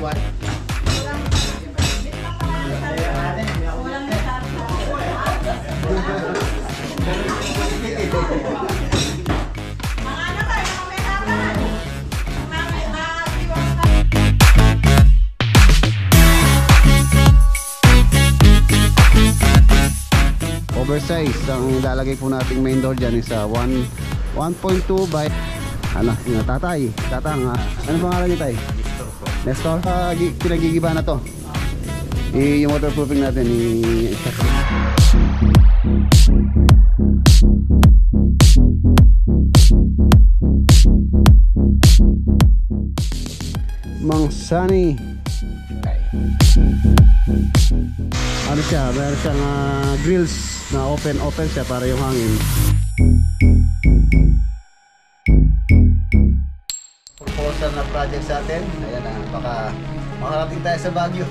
buwan. Oversize ang ilalagay po nating main door dyan is 1.2 by ano, yung tatay, tatang ha. Ano pangalan niyo tay? Nestor. Pinagigiba na to. Yung waterproofing natin Mang Sunny. Ano siya, meron siyang grills na open siya para yung hangin. Proposal na project sa atin. Ayan na, baka makarating tayo sa Baguio.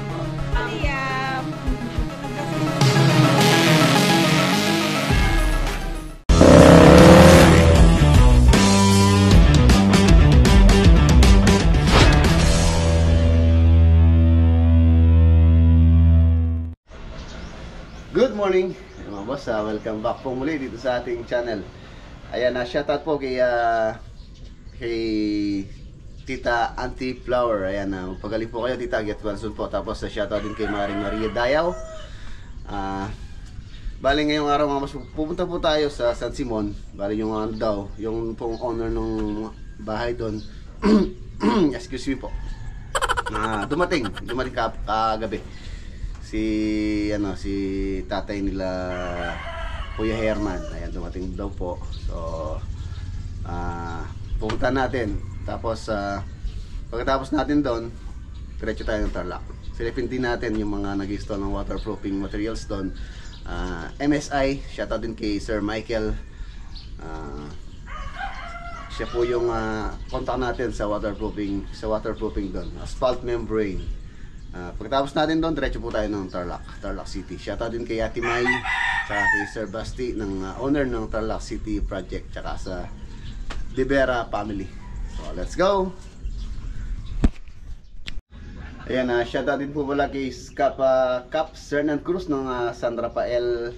Good morning mga boss, welcome back po muli dito sa ating channel. Ayan, shoutout po kay Tita Auntie Flower. Ayan, pagaling po kayo Tita, get well soon po. Tapos shoutout din kay Maria Dayaw. Bali ngayong araw mga boss, pupunta po tayo sa San Simon. Bali yung ano daw, yung pong owner ng bahay doon excuse me po, dumating kagabi si tatay nila Kuya Herman. Ayan, dumating daw po. So pupunta natin. Tapos pagkatapos natin doon, diretso tayo ng Tarlac. Silipin din natin yung mga nag-install ng waterproofing materials doon. MSI, shoutout din kay Sir Michael. Siya po yung contact natin sa waterproofing doon. Asphalt membrane. Pagkatapos natin doon, diretso po tayo ng Tarlac City. Shoutout din kay Ate Mai, saka kay Sir Basti, ng owner ng Tarlac City Project, saka sa De Vera family. So let's go! Ayan, shoutout din po pala kay Cap Sernan Cruz ng San Rafael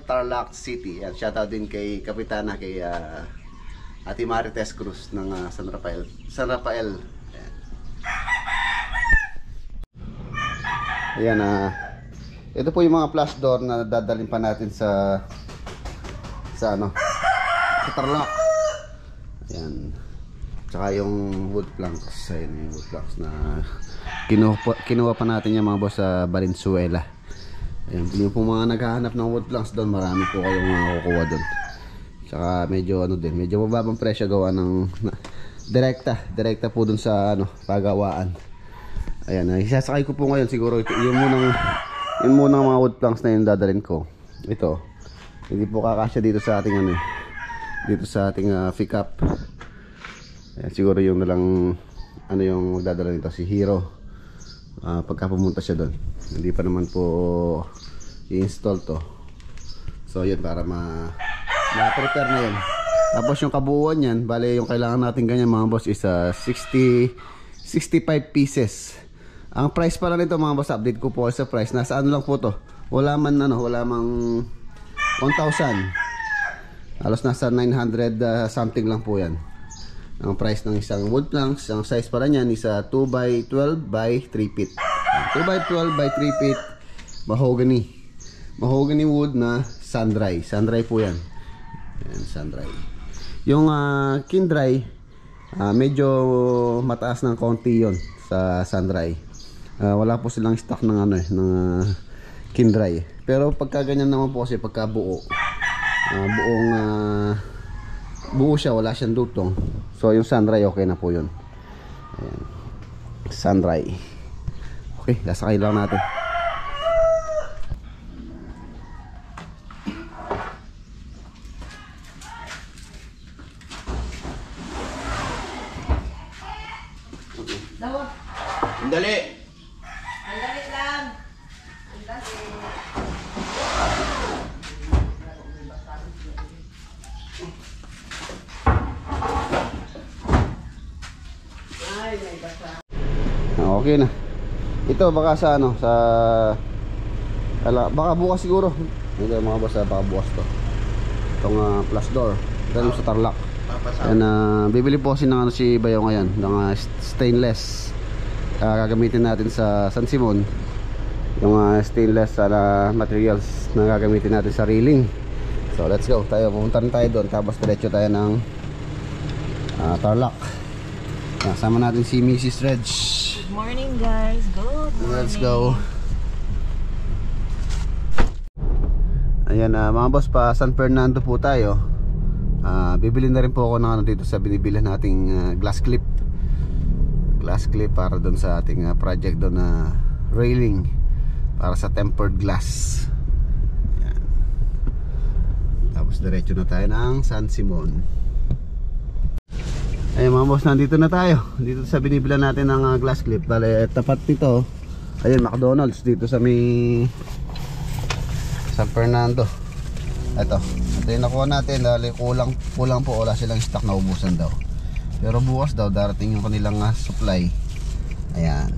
Tarlac City. Ayan, shoutout din kay Kapitana, kay Ate Marites Cruz ng San Rafael. Ayan, ito po yung mga flash door na dadalhin pa natin sa Tarlac. Ayan. Tsaka yung wood planks. Ayan yung wood planks na kinuha pa natin yung mga boss sa Valenzuela. Ayan, yung po mga naghahanap ng wood planks doon, marami po kayong makukuha doon. Tsaka medyo medyo mababang presyo gawa ng direkta po doon sa pagawaan. Ayan, isasakay ko po ngayon siguro yung munang mga wood planks na yung dadalhin ko. Ito, hindi po kakasya dito sa ating pick up. Ayan, siguro yung nalang yung magdadala nito si Hero. Pagka pumunta siya doon, hindi pa naman po i-install to. So yun, para ma-prepare na yun. Tapos yung kabuuan yan, bale yung kailangan natin ganyan mga boss is 65 pieces. Ang price pala nito mga boss, update ko po sa price. Nasa lang po to. Wala mang 1,000. Halos nasa 900 something lang po yan. Ang price ng isang wood planks. Ang size pala niyan is 2x12 by 3 feet. 2x12 by 3 feet. Mahogany wood na sun-dry. Sun-dry po yan. Ayan, sun-dry. Yung kin-dry, medyo mataas ng konti yon sa sun-dry. Wala po silang stock ng kin-dry. Pero pagka ganyan naman po kasi pagka buo siya, wala siyang dutong. So yung sun-dry okay na po yun. Ayan. Sun-dry. Okay, lasakay lang natin. Dali! Andali lang. Andali. Ay, may basa. Okay na. Ito baka sa ano, sa baka bukas siguro. Ito mga boss, baka bukas to. Itong plus door. Ito sa Tarlac. And bibili po kasi ng ano si Bayo ngayon, ng stainless. Gagamitin natin sa San Simon. Yung stainless materials na gagamitin natin sa railing. So let's go. Pupunta rin tayo doon. Tapos diretso tayo ng Tarlac. Sama natin si Mrs. Reg. Good morning, guys. Good morning. Let's go. Ayan mga boss, pa San Fernando po tayo. Bibili na rin po ako ng ano dito sa binibilhan nating glass clip para doon sa ating project doon na railing para sa tempered glass. Ayan. Tapos diretso na tayo ng San Simon. Ayan mga boss, nandito na tayo dito sa binibilhan natin ng glass clip. Bale, tapat nito, ayun, McDonald's dito sa may San Fernando. Ito yung nakuha natin dahil kulang po, wala silang stock, na ubusan daw. Pero bukas daw darating yung kanilang supply. Ayan.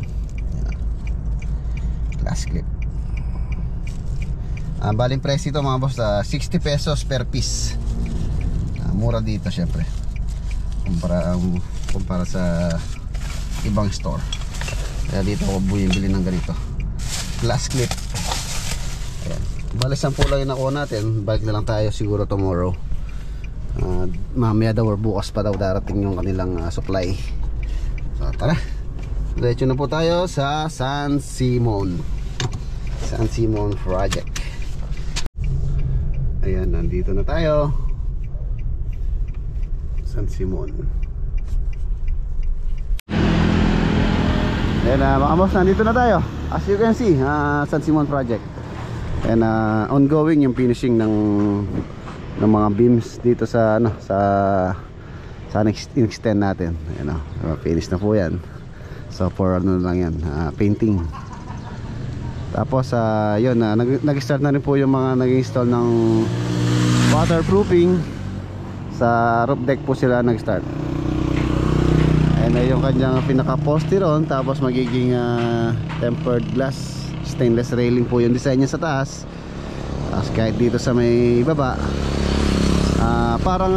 Glass clip. Baling price ito mga boss, 60 pesos per piece. Mura dito syempre kumpara sa ibang store. Kaya dito ako bumibili ng ganito glass clip. Ayan. Bali 10 lang yung nakuha natin. Balik na lang tayo siguro tomorrow. Mamaya daw or bukas pa daw darating yung kanilang supply. So tara, diretso na po tayo sa San Simon project. Ayan, nandito na tayo San Simon. Ayan mga boss, nandito na tayo. As you can see, San Simon project. And ongoing yung finishing ng mga beams dito sa ano, sa extend natin. Ayan, finish na po yan. So for ano lang yan, painting. Tapos yun, nag-start na rin po yung mga nag-install ng waterproofing. Sa roof deck po sila nag-start. And yung kanyang pinaka-poste ron, tapos magiging tempered glass stainless railing po yung design niya sa taas. Tapos kahit dito sa may baba, parang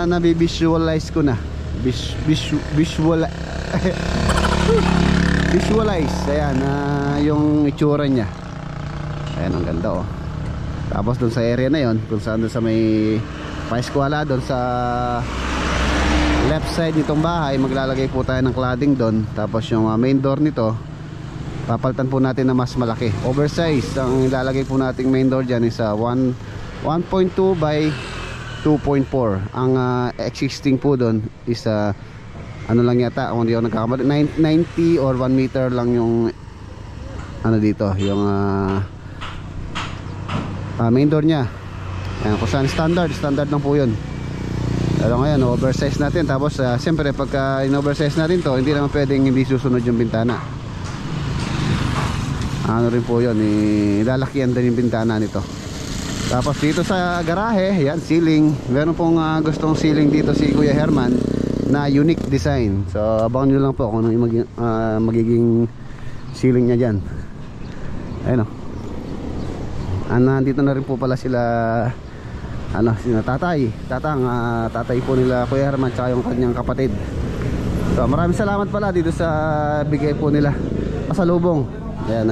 nabivisualize ko na. Visualize. Ayan, yung itsura niya. Ayan, ang ganda oh. Tapos dun sa area na yon, kung saan dun sa may paeskwala, dun sa left side nitong bahay, maglalagay po tayo ng cladding dun. Tapos yung main door nito, papalitan po natin na mas malaki, oversize. Ang ilalagay po nating main door dyan is 1.2 by 2.4. Ang existing po doon is ano lang yata, kung hindi ako nagkakamali, 90 or 1 meter lang yung ano dito, yung main door nya. Ayan, kung saan standard lang po yun. Pero ngayon, oversize natin. Tapos siyempre pagka in-oversize natin to, hindi naman pwedeng hindi susunod yung bintana. Ano rin po yun, lalakihan din yung bintana nito. Tapos dito sa garahe, yan, ceiling. Meron pong gustong ceiling dito si Kuya Herman na unique design. So abangan nyo lang po kung ano yung magiging ceiling nya dyan. Ayun o. Nandito na rin po pala sila, sila tatay po nila Kuya Herman tsaka yung kanyang kapatid. So maraming salamat pala dito sa bigay po nila pasalubong. Ayan,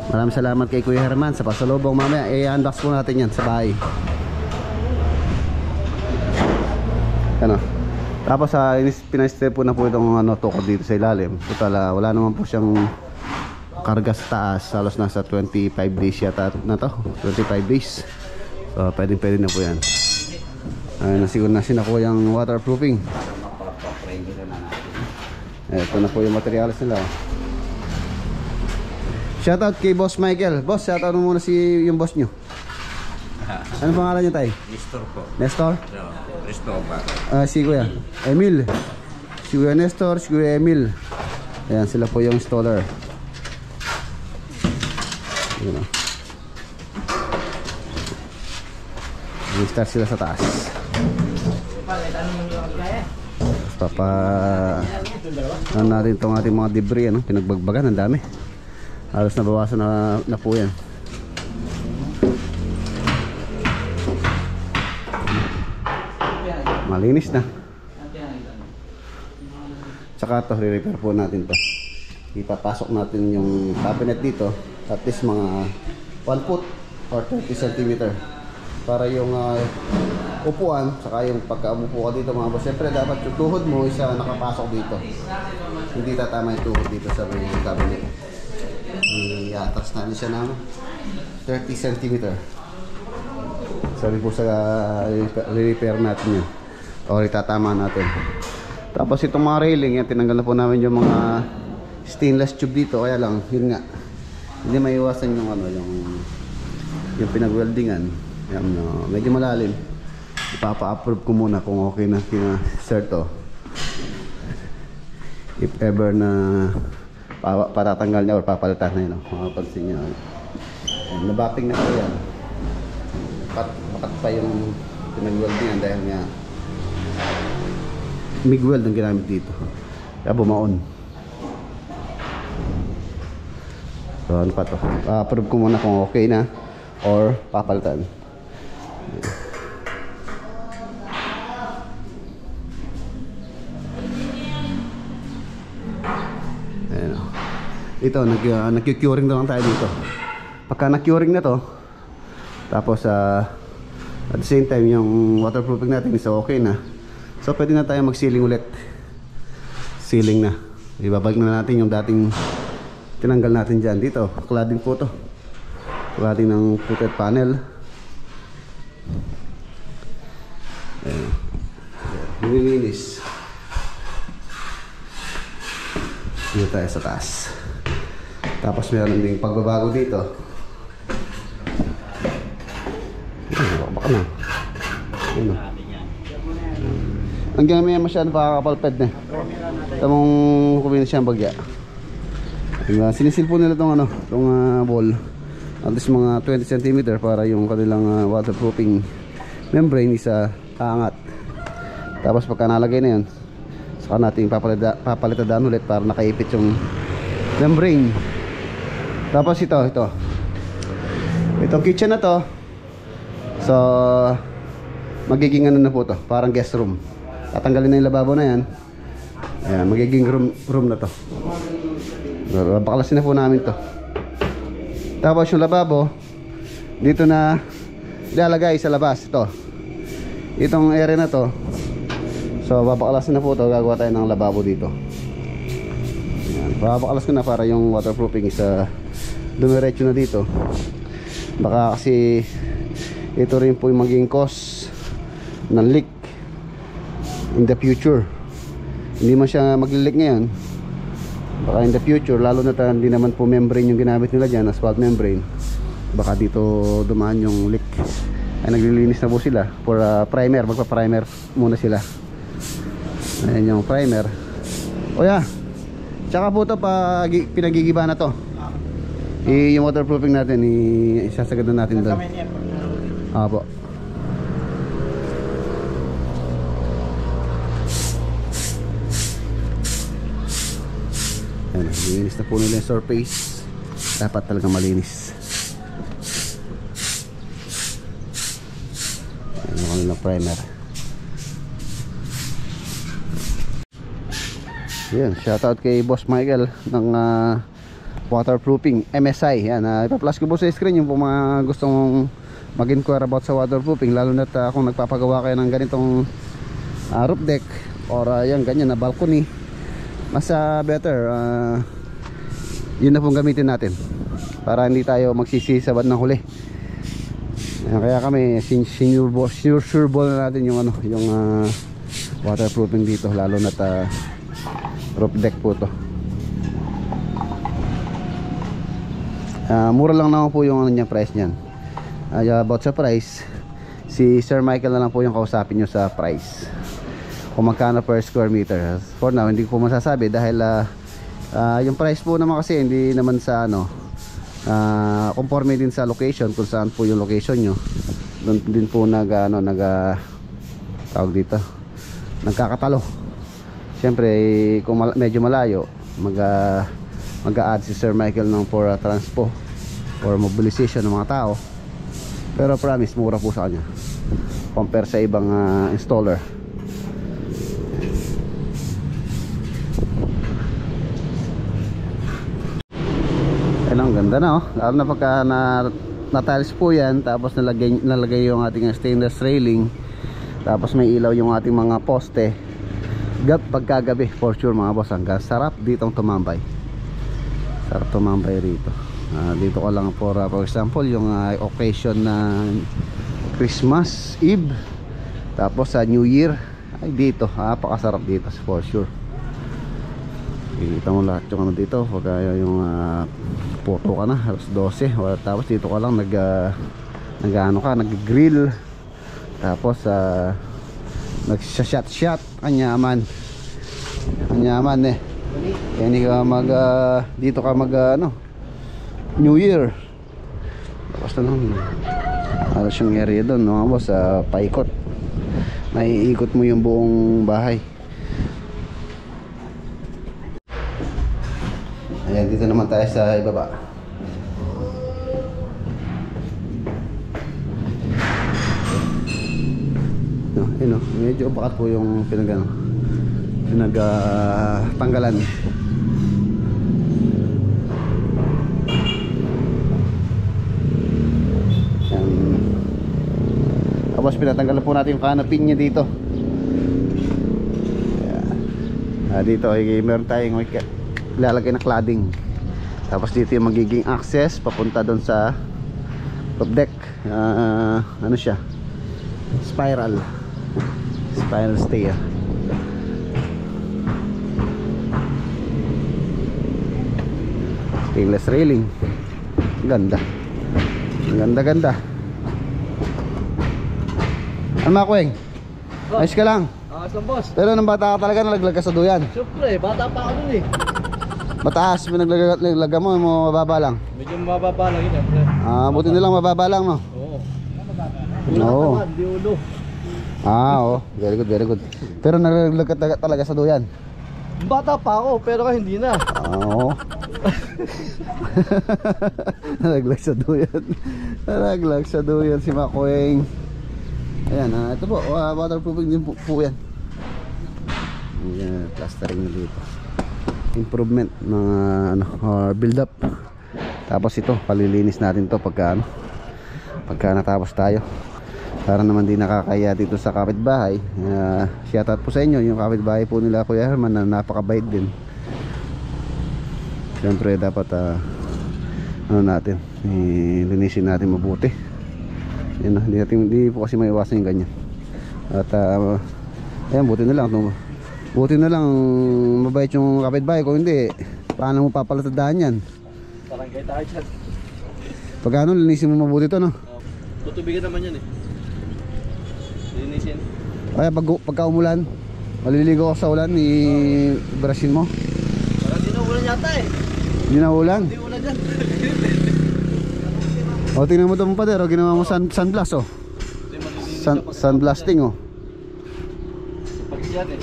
maraming salamat kay Kuya Herman sa pasalubong. Mamaya i-unbox po natin yan sa bahay. Ano? Tapos pinastay po na po itong tukod dito sa ilalim. Total, wala naman po siyang karga sa taas. Halos nasa 25 days yata na to. 25 days. So pwede na po yan. Nasiguro na sinakuha yung waterproofing. Ito na po yung materials nila. Shoutout kay Boss Michael. Boss, shoutout mo muna yung boss nyo. Ano pangalan niya tayo? Nestor po. Nestor? No, Nestor ba? Si Kuya Emil. Si Kuya Nestor, si Kuya Emil. Ayan, sila po yung installer. Ayan o. Start sila sa taas. ano natin itong ating mga debris, ano, pinagbagbagan, ang dami. Halos nabawasan na po yan. Malinis na. Tsaka ito, re-repair po natin to. Ipapasok natin yung cabinet dito, at least mga 1 foot or 30 cm, para yung upuan, saka yung pagkaupo ka dito mga boss, siyempre dapat yung tuhod mo isa nakapasok dito, hindi tatama yung tuhod dito sa may cabinet. I-atras natin siya ng 30 cm. Sabi po sa re-repair natin yun, o itatama natin. Tapos itong mga railing yan, tinanggal na po namin yung mga stainless tube dito, kaya lang yun nga, hindi maiwasan yung ano, yung pinag-weldingan yan, medyo malalim. Ipapa-approve ko muna kung okay na kina sir to, if ever na patatanggal niya or papalitan na yun, makapansin niya. Nabapping na po yan, pakat pa yung pinag-weldingan dahil nga MIG weld ang ginamit dito, kaya bumaon. So ano pa to, approve ko muna kung okay na or papalitan. Ayan. Ito nag-curing na lang tayo dito. Pagka nag-curing na to, tapos at the same time yung waterproofing natin is okay na, so pwede na tayo mag-sealing ulit. Sealing na, ibabalik na natin yung dating tinanggal natin dyan. Dito, cladding po to, cladding ng footed panel. Ayan. Nililinis. Dito tayo sa taas. Tapos meron ding pagbabago dito. Baka na. Ano? Ang gamay masyadong pakakapalped na. Tamong kumina siyang bagya. Sinisil po nila itong wall at least mga 20 cm para yung kanilang waterproofing membrane isa kaangat. Tapos pagka nalagay na yan, saka natin papalitadaan ulit para nakaipit yung membrane. Tapos ito kitchen na to, so magiging ano na po to, parang guest room. Tatanggalin na yung lababo na yan. Ayan, magiging room na to. Baklasin na po namin to. Tapos yung lababo dito na ilalagay sa labas. Itong area na to, so babaklasin na po to. Gagawa tayo ng lababo dito. Ayan, babaklas ko na para yung waterproofing isa dumiretso na dito. Baka kasi ito rin po yung magiging cause ng leak in the future. Hindi man siya magli-leak ngayon, baka in the future, lalo na hindi naman po membrane yung ginamit nila dyan, asphalt membrane, baka dito dumaan yung leak. Ay naglilinis na po sila for primer, magpa-primer muna sila. Ayan yung primer. O yeah, tsaka po ito pinagigiba na to. Yung waterproofing natin isasagad na natin doon. Apo. Malinis na po nila yung surface. Dapat talaga malinis. Ayan yung kanilang primer. Ayan, shoutout kay Boss Michael ng waterproofing MSI. Ayan, ipa-flash ko po sa screen yung mga gustong mag-inquire about sa waterproofing, lalo na kung nagpapagawa kayo ng ganitong roof deck or yan ganyan na balcony. Mas better yun na pong gamitin natin para hindi tayo magsisisabad ng huli. Kaya kami sure ball na natin yung waterproofing dito, lalo na roof deck po to. Mura lang naman po yung price niyan. About sa price, si Sir Michael na lang po yung kausapin nyo sa price, kung magkano per square meter. For now hindi ko po masasabi dahil yung price po naman kasi hindi naman sa conforme din sa location, kung saan po yung location nyo. Doon din po tawag dito, nagkakatalo Siyempre kung medyo malayo, mag-a-add si Sir Michael ng for transpo or mobilization ng mga tao. Pero promise, mura po sa kanya compare sa ibang installer. Ayun, ang ganda na, oh. Lalo na pagka na-tiles po yan, tapos nalagay yung ating stainless railing, tapos may ilaw yung ating mga poste. Pagkagabi, for sure mga boss, hanggang sarap ditong tumambay. Sarap tumambay rito. Dito ko lang for example yung occasion na Christmas Eve, tapos sa New Year, ay dito, napakasarap dito for sure. Kita mo lahat yung ano dito, pagka yung photo ka na, alas 12, tapos dito ka lang nag-grill, tapos nag-shot kanyaman eh. Kaya dito ka New Year. Tapos na lang alas yung area doon, no boss, paikot. Naiikot mo yung buong bahay. Ayan, dito naman tayo sa ibaba. No, yun, no, medyo bakat po yung pinag-tanggalan. Tapos pinatanggalan po natin yung canopy niya dito. Dito ay meron tayong ilalagay na cladding. Tapos dito yung magiging access papunta doon sa top deck. Ano siya, spiral stair. Stainless railing. Ganda. Ganda. Ano mga Kuweng? Ayos ka lang? Ayos lang boss. Pero nang bata ka talaga nalaglag ka sa duyan? Siyempre, bata pa ako dun eh. Mataas, naglaga mo mababa lang? Medyo mababa lang yun siyempre. Buti na lang mababa lang, no? Oo. Oo. Hindi ulo. Oo. Very good. Pero nalaglag ka talaga sa duyan? Bata pa ako, pero hindi na. Oo. Nalaglag sa duyan si Makweng. Ayan, ito po, waterproofing din po yan. Ayan, plastering na dito. Improvement ng build up. Tapos ito, palilinis natin to pagka natapos tayo, para naman di nakakaya dito sa kapitbahay. Shout out po sa inyo yung kapitbahay po nila Kuya Herman, na napakabait din. Siyempre dapat linisin natin mabuti. Yan, hindi po kasi maiwasan yung ganyan. At ayan, buti na lang mabait yung kapitbahay. Kung hindi, paano mo papalatandaan yan? Barangay tayo dyan. Pagkano linisin mo mabuti to, no? Tutubigan naman yan eh. Linisin. Kaya pagka umulan, maliligo ka sa ulan, i-brushin mo. Parang di na ulan yata eh. Hindi na ulan. Hindi ulan dyan. O, tingnan mo ito mga pader, ginawa mo sunblast, oh. Sunblasting, oh. Pagis yan eh.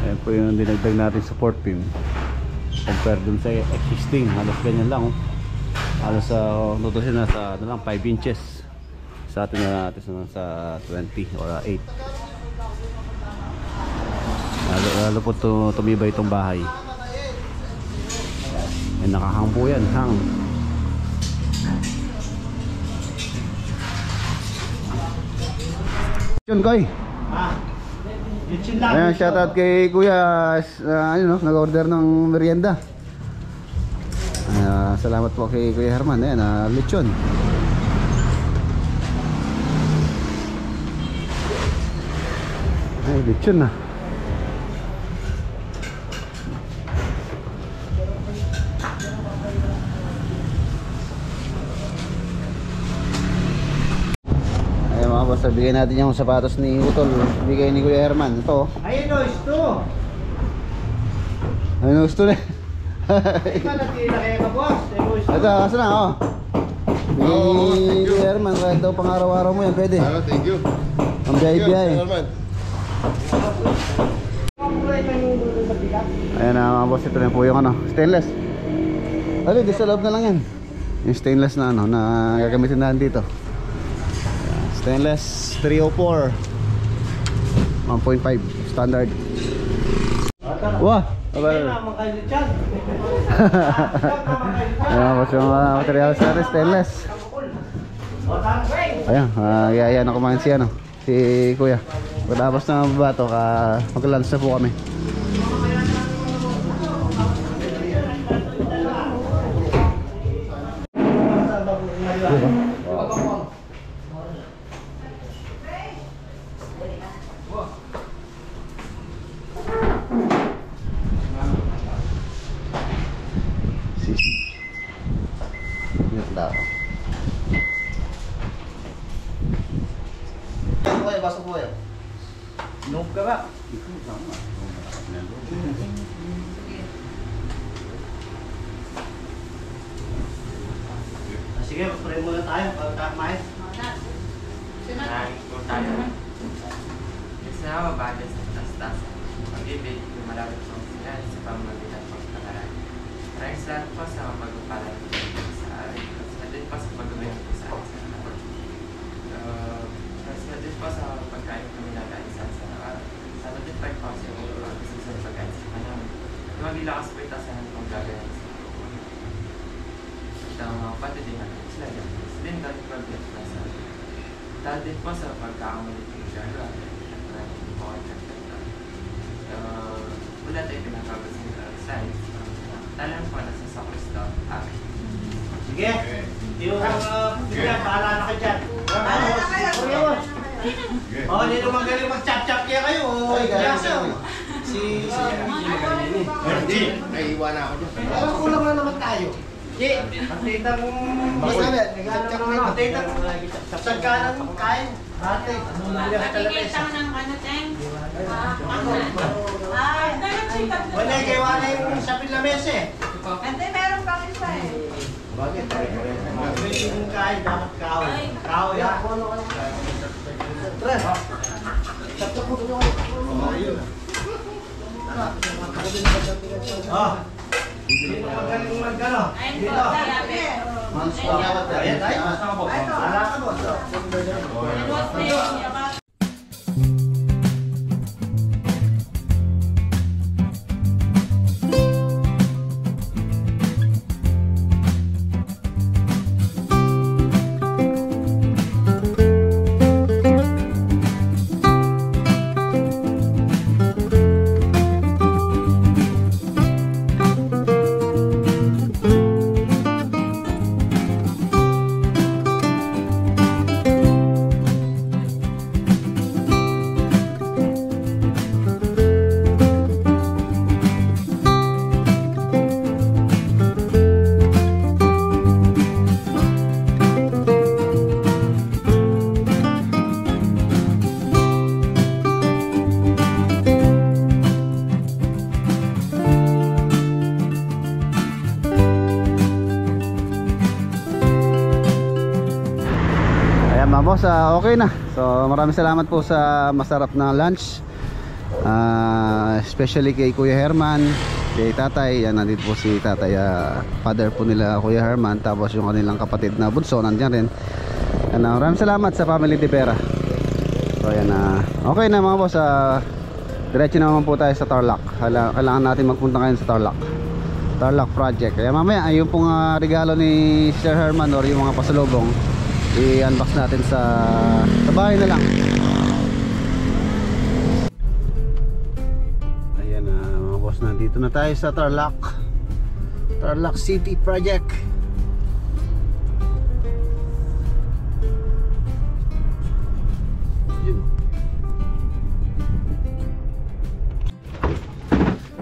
Ayan po yung dinagdag natin support beam. Compare dun sa existing, halos ganyan lang, oh. Halos nutusin na sa 5 inches. Sa atin na natin sa 20 or 8. Lalo po tumibay itong bahay. Ayan, nakahang po yan, hang. Yun, Koy. Ayan, shoutout kay Kuya, nag-order ng merienda. Salamat po kay Kuya Herman. Ayan, lechon. Ay, lechon na. Bigyan natin yung sapatos ni Utol, bigay ni Kuya Herman. Ito, Ayun o, gusto. ano gusto na? Ikaw natira kaya ka boss. Ito, asa na, oh. Bigay ni Kuya Herman, kahit daw pang araw-araw mo yan, pwede. Thank you. Ang biyahe-biyahe. Ayan na mga boss, ito na po yung ano, stainless. Ano, di sa loob na lang yan. Yung stainless na ano, na gagamitin natin dito. Ayan, stainless 304 1.5 standard. Wah! Ayan boss, yung materials natin, stainless. Ayan, yaya na kumain si ano, si kuya. Pagkatapos na bato, mag-lunch na po kami. Noob ka ba? Sige, pray muna tayo pagkakamain. Maraming po tayo. Kasi na mabagas at tastas. Pag-ibig, lumalapit po sila sa pamamagitan ng pagkakaroon. Maraming salamat po sa mapagpapalan sa akin. At din po sa pag-uwi po sa akin sa araw. At din po sa pagkain kami nag-aisa sa araw. Sana din pa po sa mga sa pagkain sa kanang. Magilakas po ito sa anong gagawin sa araw. At ang mga patidin natin sila yan. Din dahil pag-ibig na sa akin. Dahil din po sa pagkakamali ng gano'n at maraming po ang nagtagdag. Wala tayo pinakabas ng science. Talang po nasa sa Kristo. Amen. Sige. Yung bigyan, pahala na ka dyan. Pahala na kayo. Oo, hindi naman galing mag-chop-chop kaya kayo. Si Hindi, naiiwan ako dyan. pero kulang na naman tayo. Patita mong sagkanan ng kain. Ate, Nakikita mo ng ano, Teng? wala kayo wala yung sapin na mesa eh. Ate, meron pang isa eh. Bakit? Yung kain dapat kahoy. Kahoy ha? Tre. Sapta po doon yung dito magaling mag-ano? Ayun Dito. po, sabi. Ayan tayo. Ala ka boss. Iwas na yun, yaman. Boss, okay na. So maraming salamat po sa masarap na lunch, especially kay Kuya Herman, kay tatay. Yan, nandito po si tatay, father po nila Kuya Herman. Tapos yung kanilang kapatid na bunso nandiyan rin. Yan, maraming salamat sa family de Pera. So yan, okay na mga boss. Diretso naman po tayo sa Tarlac. Kailangan natin magpunta ngayon sa Tarlac project. Kaya mamaya yung pong regalo ni Sir Herman or yung mga pasalubong, i-unbox natin sa bahay na lang. Ayan mga boss, nandito na tayo sa Tarlac City Project.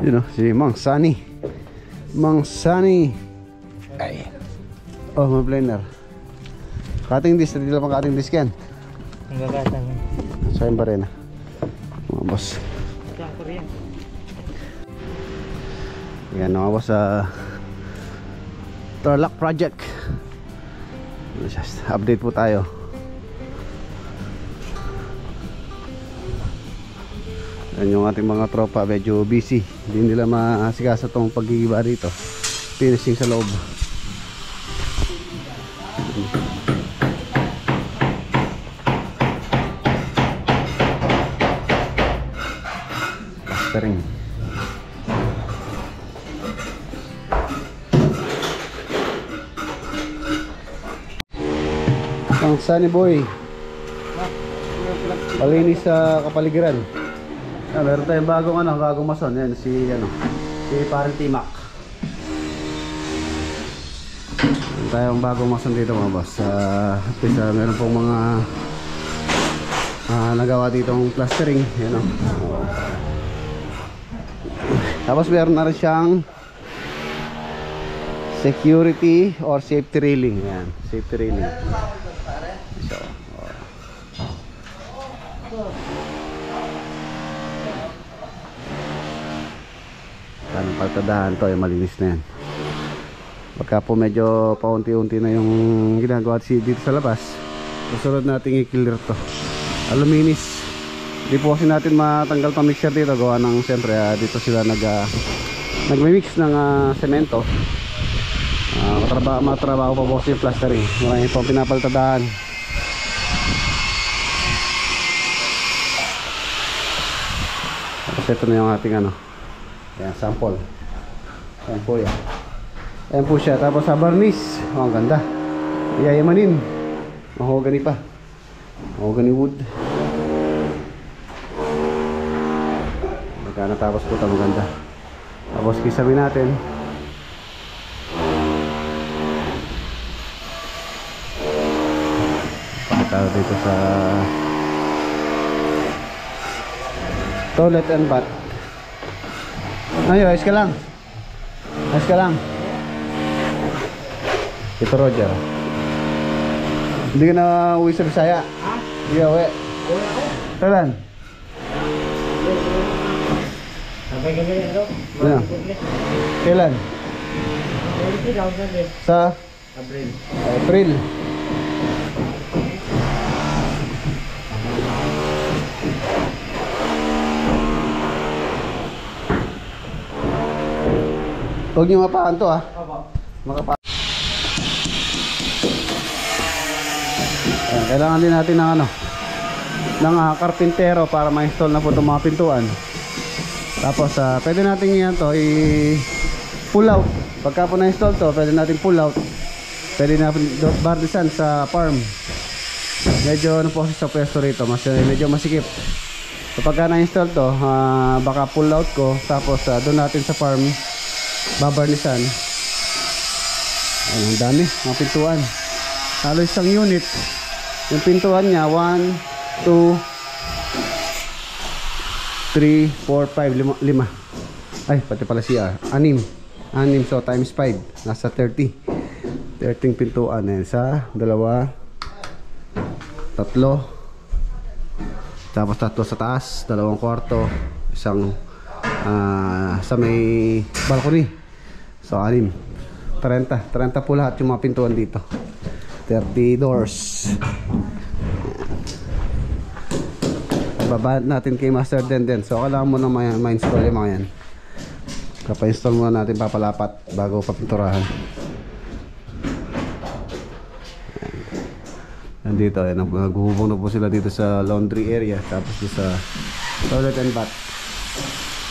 Yun o, si Mang Sunny. Ay. Oh, may blender. Cutting disc, hindi lang pang cutting disc yan. Ang gagatan. Sa yung barena mga boss. Ito ang Korean. Yan mga boss, Tarlac project. Just update po tayo. Yan yung ating mga tropa, medyo busy. Hindi nila maasikasa itong paggigiba dito. Finishing sa loob. Plastering. Ang Sunny Boy, palinis sa kapaligiran. Meron tayong bagong mason. Yan si Parang Timac. Meron tayong bagong mason dito mga boss. Meron pong mga nagawa ditong plastering. Yan o. Tapos meron na rin siyang security or safety railing. Yan, safety railing. So, anong paltadahan to, yung malinis na yan. Pagka po medyo paunti-unti na yung ginagawa dito sa labas, susunod natin i-clear to. Aluminis. Hindi po kasi natin matanggal pa mixer dito. Gawa ng siyempre dito sila nagmimix ng semento. Matrabaho pa po kasi yung plastering. Marami po pinapaltadahan. Tapos ito na yung ating ayan, sample. Ayan po yan. Ayan po siya. Tapos sa varnish. Ang ganda. Yayamanin. Mahogany pa. Mahogany wood. Natapos po ito, maganda. Tapos kisamin natin. Pakita dito sa toilet and bath. Ayos ka lang. Ayos ka lang. Ito Roger. Hindi ka na uwi sa Bisaya? Hindi ka uwi. Kailan? Ano? Kailan? Sa? April. Huwag niyo mapaan to Makapaan. Kailangan din natin ng karpintero para ma-install na po itong mga pintuan. Tapos pwede natin yan to i-pull out. Pagka po na-install to, pwede natin pull out. Pwede natin barnisan sa farm. Medyo po sa pwesto rito, medyo masikip. So pagka na-install to, baka pull out ko. Tapos doon natin sa farm babarnisan. Ang dami, mga pintuan. Halos isang unit. Yung pintuan niya 1, 2, 3, 4, 5, 5. Ay, pati pala siya. 6. So times 5. Nasa 30. 13 pintuan. Ayan, sa 2, 3. Tapos 3 sa taas. 2 kwarto. Isang sa may balcony. So 6. 30 po lahat yung mga pintuan dito. 30 doors. Babad natin kay Master Den. So kailangan mo na ma-install yung mga yan. Kapa-install muna natin, papalapat bago papinturahan. Nandito naghuhubong na po sila dito sa laundry area. Tapos dito sa toilet and bath.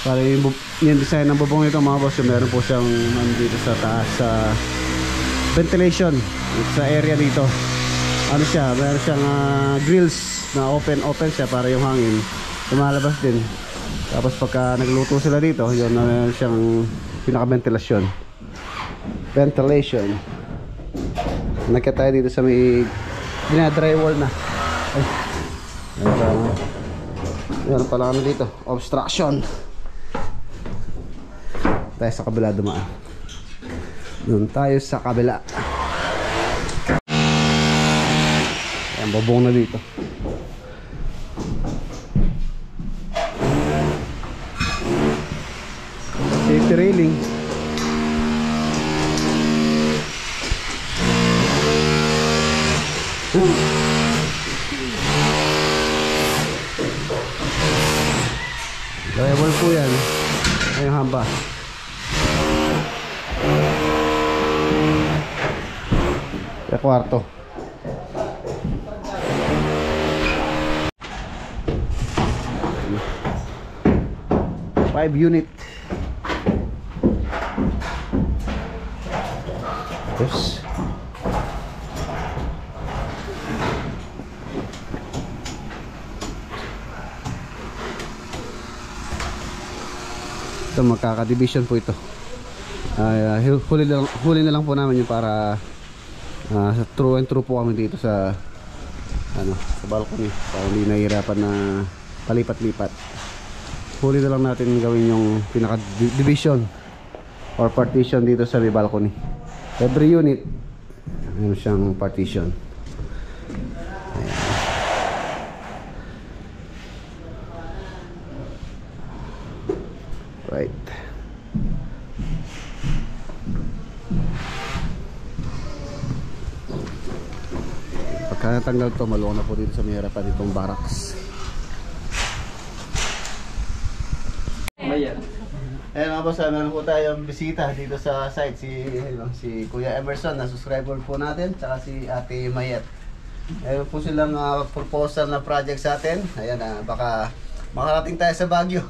Para yung design ng bubong nito mga boss, meron po siyang nandito sa taas sa ventilation sa area dito. Ano siya, meron siyang grills na open siya para yung hangin lumalabas din. Tapos pagka nagluto sila dito, yun na meron siyang pinaka-ventilation. Ventilation. Nakita tayo dito sa may drywall na. Ay. Meron pala kami dito, obstruction. Tayo sa kabila dumaan. Doon tayo sa kabila. Ayan, bubong na dito. Safety railing. Drivable po yan. Ay, yung hamba. Sa kwarto. Five unit. Yes. Ito, magkaka-division po ito. Huli na lang po namin yung para true and true po kami dito sa sa balcony para hindi nahihirapan na palipat-lipat. Huli na lang natin gawin yung pinaka-division or partition dito sa may balcony. Every unit meron siyang partition. Ayan. Right. Pagka natanggal to, maluwag na po dito sa may harapan itong barracks. Ayan mga boss, meron po tayong bisita dito sa site, si Kuya Emerson, na subscriber po natin, tsaka si Ate Mayet. Meron po silang proposal na project sa atin. Ayan, baka makarating tayo sa Baguio.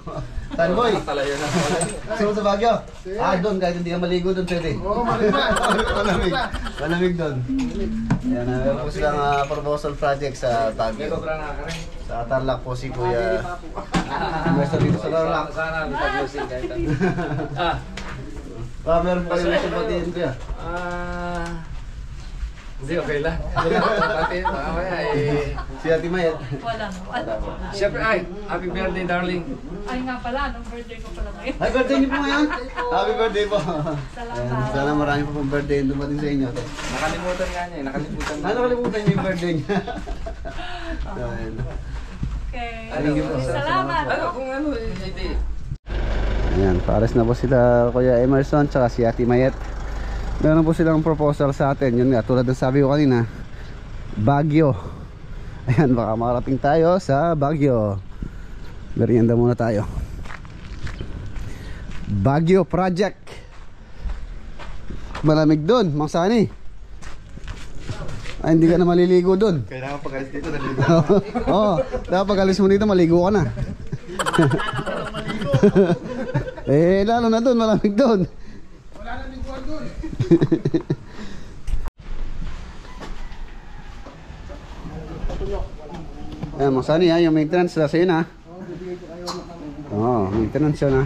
Saan boy? Saan sa Baguio? Doon, kahit hindi ka maligo doon pwede. Oo, malamig. Malamig doon. Ayan, meron po silang proposal project sa Baguio. Sa Tarlac po si Kuya Emerson dito sa Tarlac. Sana pag-losing kahit Meron po kayo na siya batiin Kuya? Hindi, okay lang. Pati, mamaya Si Ate Mayet. Wala. Siyempre, happy birthday, darling. Ay nga pala, nung birthday ko pala ngayon. Ay, birthday niyo po ngayon? Happy birthday po. Salamat. Sana marami po pong birthday yung dumating sa inyo. Nakalimutan nga niya, nakalimutan niya. Nakalimutan niyo yung birthday niya. Okay. Thank you po. Salamat. Kung hindi. Ayan, pares na po sila Kuya Emerson tsaka si Ate Mayet. Meron po silang proposal sa atin. Yun nga, tulad ng sabi ko kanina, Baguio. Ayan, baka makarating tayo sa Baguio. Merienda muna tayo. Baguio Project. Malamig doon, Mang Sani. Ay, hindi ka na maliligo doon. Kailangan pag-alis dito, naligo. Oo, dapat pag-alis mo dito, maligo ka na. Lalo na doon, malamig doon. Wala nang liguan doon. Ayan, Mang Sani, yung maintenance na sa'yo na. Oo, maintenance yun,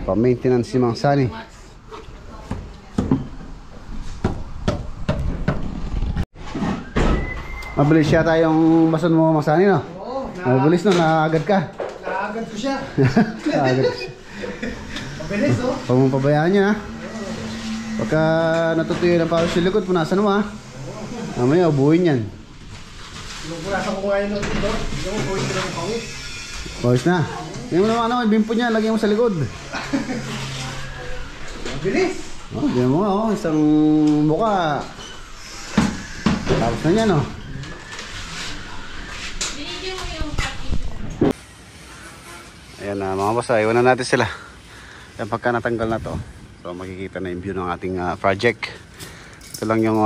pa-maintenance si Mang Sani. Mabilis siya tayong bason mo, Mang Sani, no? Oo. Mabilis no, naagad ka. Naagad ko siya. Naagad ko siya. Mabilis, oh. Huwag mong pabayaan niya, ha? Pagka natutuyo ng pawis sa likod, punasan mo, ha? Mamaya, ubuhin yan. Nung punasan ko ngayon dito, hindi mo pawis ko ng pawis. Pawis na. Tingnan mo naman, bimpo niya, lagyan mo sa likod. Mabilis. Oh, tingnan mo nga, isang buka. Tapos na yan, oh. Ayan na mga boss, iwanan natin sila. Ayan, pagka natanggal na to, so makikita na yung view ng ating project. Ito lang yung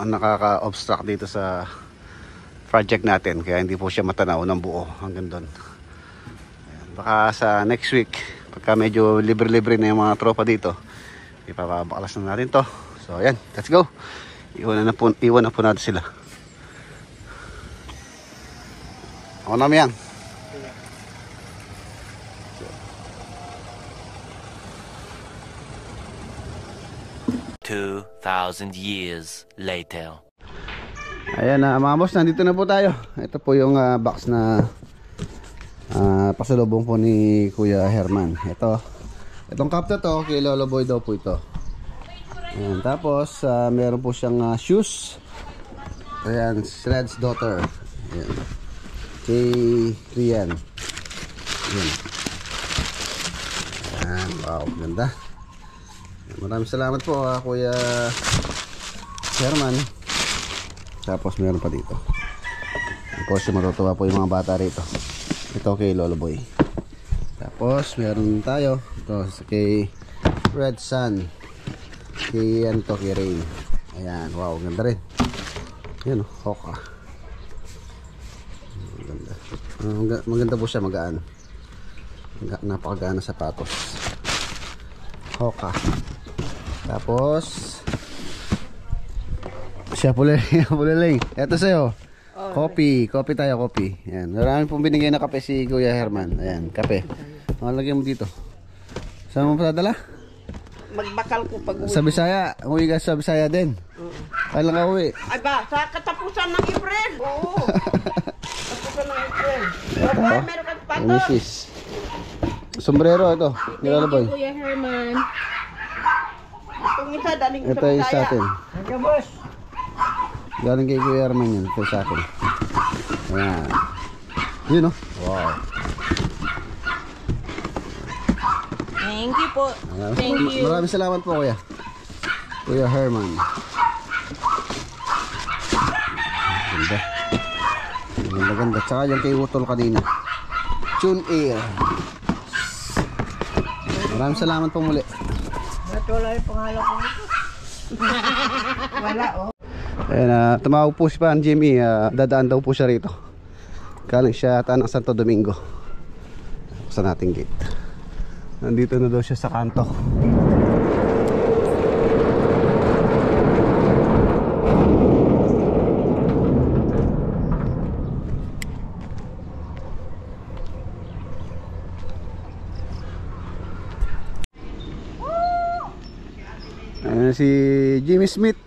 nakaka-obstruct dito sa project natin, kaya hindi po siya matanaw ng buo hanggang doon. Ayan, baka sa next week, pagka medyo libre-libre na yung mga tropa dito, ipapabakalas na natin to. So ayan, let's go. Iwan na po natin sila. Ako namin yan. 2,000 years later. Ayan na mga boss, nandito na po tayo. Ito po yung box na pasalubong po ni Kuya Herman. Itong cup na to, kay Lolo Boy daw po ito. Ayan, tapos meron po siyang shoes. Ayan, Sled's daughter. Ayan. Kay Rian. Ayan. Ayan, wow, ganda. Maraming salamat po Kuya Herman. Tapos meron pa dito. Tapos matutuwa po yung mga bata rito. Ito kay Lolo Boy. Tapos meron tayo ito kay Red Sun, kay ano to, kay Rain. Ayan, wow, ganda rin. Yan o, Hoka. Maganda po siya, magaan. Napakagaan na sapatos. Hoka. Tapos siya puliling. Ito sa'yo. Coffee tayo, coffee. Ayan, maraming pong binigay na kape si Kuya Herman. Ayan, kape. Lagyan mo dito. Saan mo pa dala? Magbakal ko pag uwi. Sa Bisaya. Uwi ka sa Bisaya din. Kailan ka uwi? Ay ba, sa katapusan ng April. Oo. Katapusan ng April. Ito. Ay, meron kang patos. Misis. Sombrero ito. Nilalaboy. Kuya Herman. Itong isa, daling ko Ito yung sa atin. Hanggang boss. Galing kay Kuya Herman yun. Ito sa atin. Ayan. Yun o. Wow. Thank you po. Thank you. Maraming salamat po Kuya. Kuya Herman. Ganda. Ganda. Tsaka yung kay Utol kanina. Tune Air. Maraming salamat po muli. Ba't wala yung pangalan ko nito? Wala oh. Ayan, tumawag po si Pan Jimmy. Dadaan daw po siya rito. Galing siya ata ng Santo Domingo. Sa nating gate. Nandito na daw siya sa kanto. Ayan si Jimmy Smith.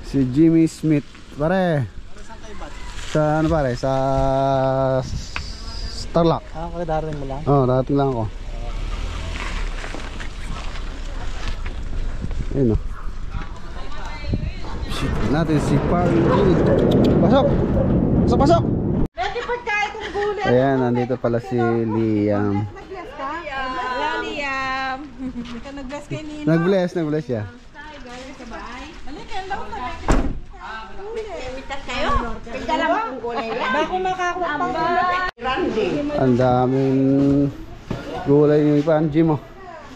Si Jimmy Smith pare. Sa ano pare? Sa Starlock. Darating mo lang. Darating lang ako. Ayun o. Shit natin si Parry. Pasok! Pasok! Dati pagkain kong gulay. Ayan, nandito pala si Liam. Nag-bless ka? Wala, Liam. Ka nag-bless kay Nino? Nag-bless siya. Galing sa bahay. Halika, ang lawak na. Mitas kayo? Pagdalang kong gulay yan. Bako makakuha pang gulay. Randy. Ang daming gulay ni Panji mo.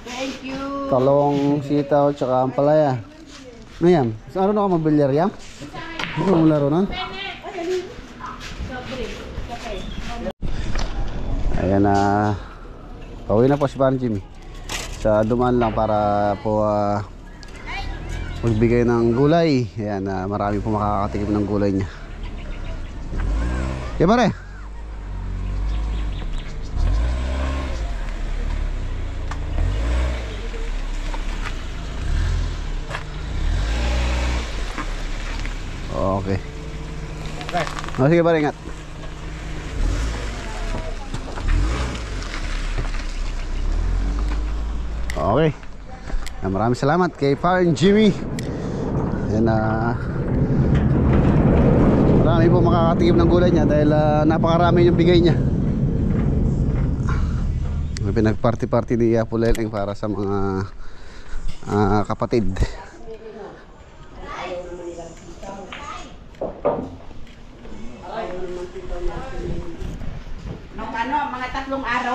Thank you. Talong, sitaw, tsaka ampalaya. Ano yan? Ano na ka mabilyar yan? Ano mo laro nun? Ayan na. Pauwi na po si Pan Jimmy. Sa dumaan lang para po magbigay ng gulay. Ayan, marami po makakatikim ng gulay niya. Kaya pare. Okay. Sige pare, ingat. Okay. Maraming salamat kay Parang Jimmy. Yan marami po makakatikim ng gulay niya dahil napakarami yung bigay niya. Pinag-party-party ni Apuleleng para sa mga kapatid. Nung mga 3 araw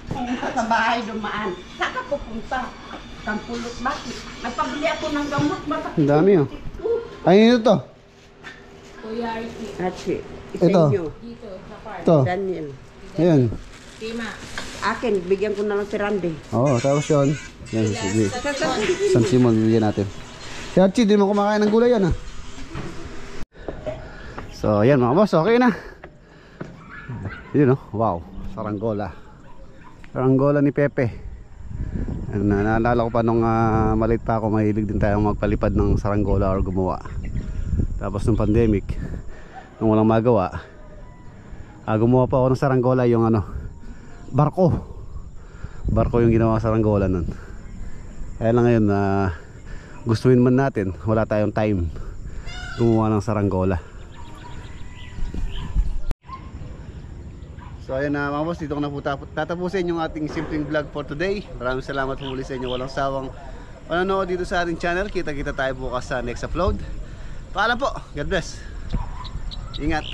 pumunta sa bahay dumaan. Saan ka pupunta? Kampulot bakit? Nagpabili ako ng gamot. Ang dami oh. Ay, ito to. Achi. Ito. Ito. Daniel. Ayan. Akin, bigyan ko na lang si Randy. Oo, tapos yun. Yan, sige. San Simon, bibigyan natin. Si Archie, di mo kumakain ng gulay yan So, yan mga boss, okay na. Yun wow, saranggola. Saranggola ni Pepe. Naalala ko pa nung maliit pa ako, mahilig din tayong magpalipad ng saranggola or gumawa. Tapos nung pandemic, nung walang magawa, gumawa pa ako ng saranggola, yung barko yung ginawa sa saranggola nun. Kaya lang ngayon gustuin man natin, wala tayong time gumawa ng saranggola. So ayun na mga boss, dito ko na po tatapusin yung ating simpleng vlog for today. Maraming salamat po muli sa inyo walang sawang panonood dito sa ating channel. Kita tayo bukas sa next upload. Paalam po, God bless. Ingat.